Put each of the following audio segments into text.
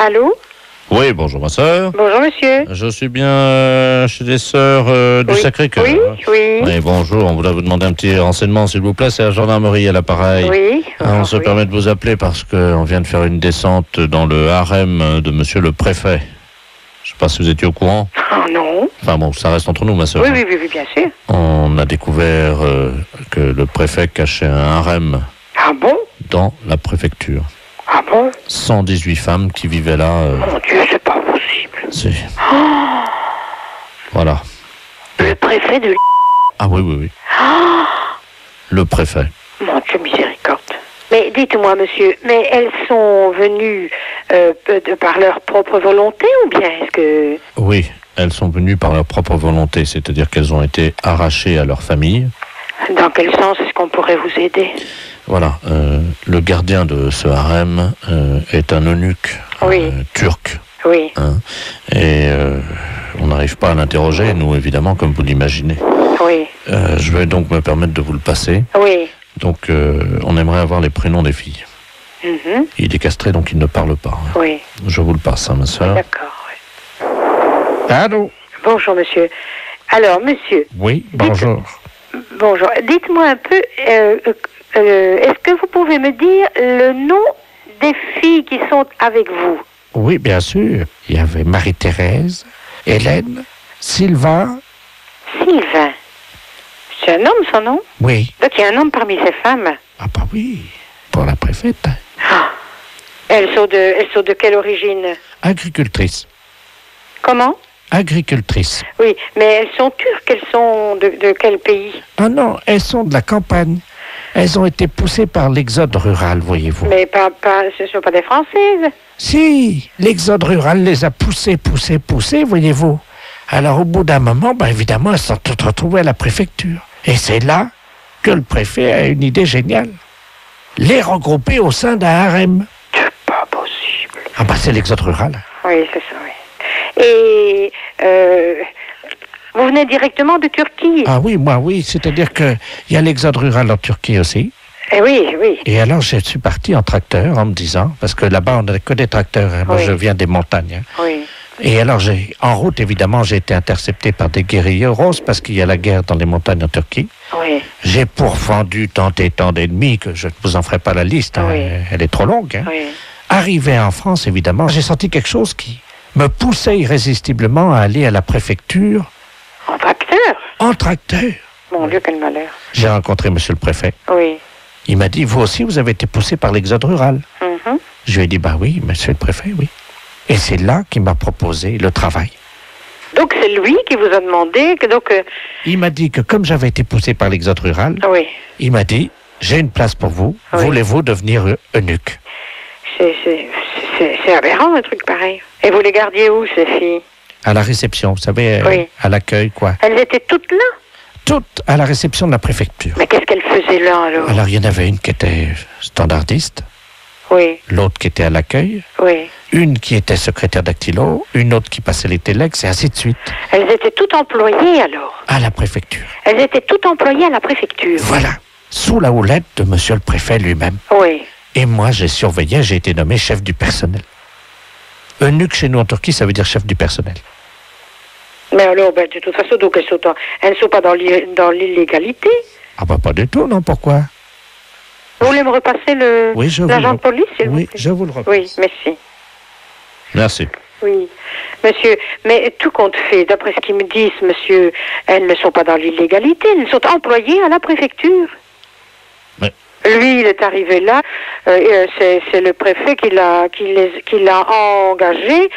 Allô? Oui, bonjour ma sœur. Bonjour monsieur. Je suis bien chez les sœurs du Sacré-Cœur. Oui. Oui, bonjour, on voulait vous demander un petit renseignement s'il vous plaît, c'est la gendarmerie à l'appareil. Oui. On se permet de vous appeler parce qu'on vient de faire une descente dans le harem de monsieur le préfet. Je ne sais pas si vous étiez au courant. Oh non. Enfin bon, ça reste entre nous ma sœur. Oui, bien sûr. On a découvert que le préfet cachait un harem Ah bon? dans la préfecture. Ah bon? 118 femmes qui vivaient là. Mon Dieu, c'est pas possible. C'est... Voilà. Le préfet de... Ah oui. Le préfet. Mon Dieu, miséricorde. Mais dites-moi, monsieur, mais elles sont venues par leur propre volonté ou bien est-ce que... Oui, elles sont venues par leur propre volonté, c'est-à-dire qu'elles ont été arrachées à leur famille. Dans quel sens est-ce qu'on pourrait vous aider? Voilà, le gardien de ce harem est un eunuque turc. Oui. Et on n'arrive pas à l'interroger, nous évidemment, comme vous l'imaginez. Oui. Je vais donc me permettre de vous le passer. Oui. Donc on aimerait avoir les prénoms des filles. Mhm. Il est castré, donc il ne parle pas. Oui. Je vous le passe, ma soeur. D'accord, oui. Allô? Bonjour, monsieur. Alors, monsieur... Oui, bonjour. Bonjour. Dites-moi un peu, est-ce que vous pouvez me dire le nom des filles qui sont avec vous? Oui, bien sûr. Il y avait Marie-Thérèse, Hélène, Sylvain. Sylvain. C'est un homme, son nom? Oui. Donc il y a un homme parmi ces femmes. Ah bah oui, pour la préfète. Ah. Elles sont de quelle origine? Agricultrice. Comment? Agricultrice. Oui, mais elles sont turques, elles sont de quel pays? Ah non, elles sont de la campagne. Elles ont été poussées par l'exode rural, voyez-vous. Mais ce ne sont pas des Françaises. Si, l'exode rural les a poussées, voyez-vous. Alors au bout d'un moment, évidemment, elles sont toutes retrouvées à la préfecture. Et c'est là que le préfet a une idée géniale. Les regrouper au sein d'un harem. C'est pas possible. Ah c'est l'exode rural. Oui, c'est ça, oui. Et vous venez directement de Turquie? Ah oui, moi oui, c'est-à-dire qu'il y a l'exode rural en Turquie aussi. Eh oui. Et alors je suis parti en tracteur en me disant, parce que là-bas on n'a que des tracteurs, hein. Moi je viens des montagnes. Hein. Oui. Et alors en route évidemment j'ai été intercepté par des guérilleros parce qu'il y a la guerre dans les montagnes en Turquie. Oui. J'ai pourfendu tant et tant d'ennemis que je ne vous en ferai pas la liste, hein. Oui. Elle est trop longue. Hein. Oui. Arrivé en France évidemment, j'ai senti quelque chose qui me poussait irrésistiblement à aller à la préfecture. En tracteur? En tracteur. Mon Dieu, quel malheur. J'ai rencontré monsieur le préfet. Oui. Il m'a dit, vous aussi, vous avez été poussé par l'exode rural. Mhm. Je lui ai dit, oui, monsieur le préfet, oui. Et c'est là qu'il m'a proposé le travail. Donc c'est lui qui vous a demandé que Il m'a dit que comme j'avais été poussé par l'exode rural, oui. Il m'a dit, j'ai une place pour vous, Oui. voulez-vous devenir eunuque? C'est aberrant un truc pareil. Et vous les gardiez où ces filles? À la réception, vous savez, Oui. à l'accueil, quoi. Elles étaient toutes là? Toutes à la réception de la préfecture. Mais qu'est-ce qu'elles faisaient là alors? Alors il y en avait une qui était standardiste, Oui. l'autre qui était à l'accueil, Oui. une qui était secrétaire dactylo, une autre qui passait les téléx, et ainsi de suite. Elles étaient toutes employées alors? À la préfecture. Elles étaient toutes employées à la préfecture? Voilà, sous la houlette de monsieur le préfet lui-même. Oui. Et moi, j'ai surveillé, j'ai été nommé chef du personnel. Eunuque chez nous en Turquie, ça veut dire chef du personnel. Mais alors, de toute façon, donc elles ne sont pas dans l'illégalité? Ah pas du tout, non, pourquoi? Vous voulez me repasser Oui, je vous l'agent de police, s'il vous Oui, plaît? je vous le repasse. Oui, merci. Merci. Oui, monsieur, mais tout compte fait, d'après ce qu'ils me disent, monsieur, elles ne sont pas dans l'illégalité, elles sont employées à la préfecture. Mais... Lui, il est arrivé là, c'est le préfet qui l'a engagé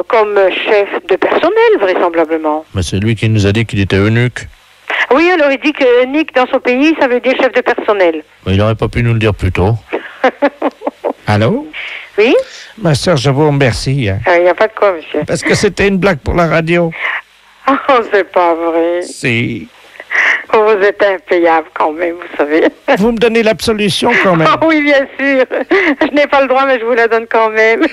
comme chef de personnel, vraisemblablement. Mais c'est lui qui nous a dit qu'il était eunuque. Oui, alors il dit que Nick, dans son pays, ça veut dire chef de personnel. Mais il n'aurait pas pu nous le dire plus tôt. Allô? Oui? Ma soeur, je vous remercie. Hein. Il n'y a pas de quoi, monsieur. Parce que c'était une blague pour la radio. Oh, c'est pas vrai. Si. Vous êtes impayable quand même, vous savez. Vous me donnez l'absolution quand même. Oh, oui, bien sûr. Je n'ai pas le droit, mais je vous la donne quand même.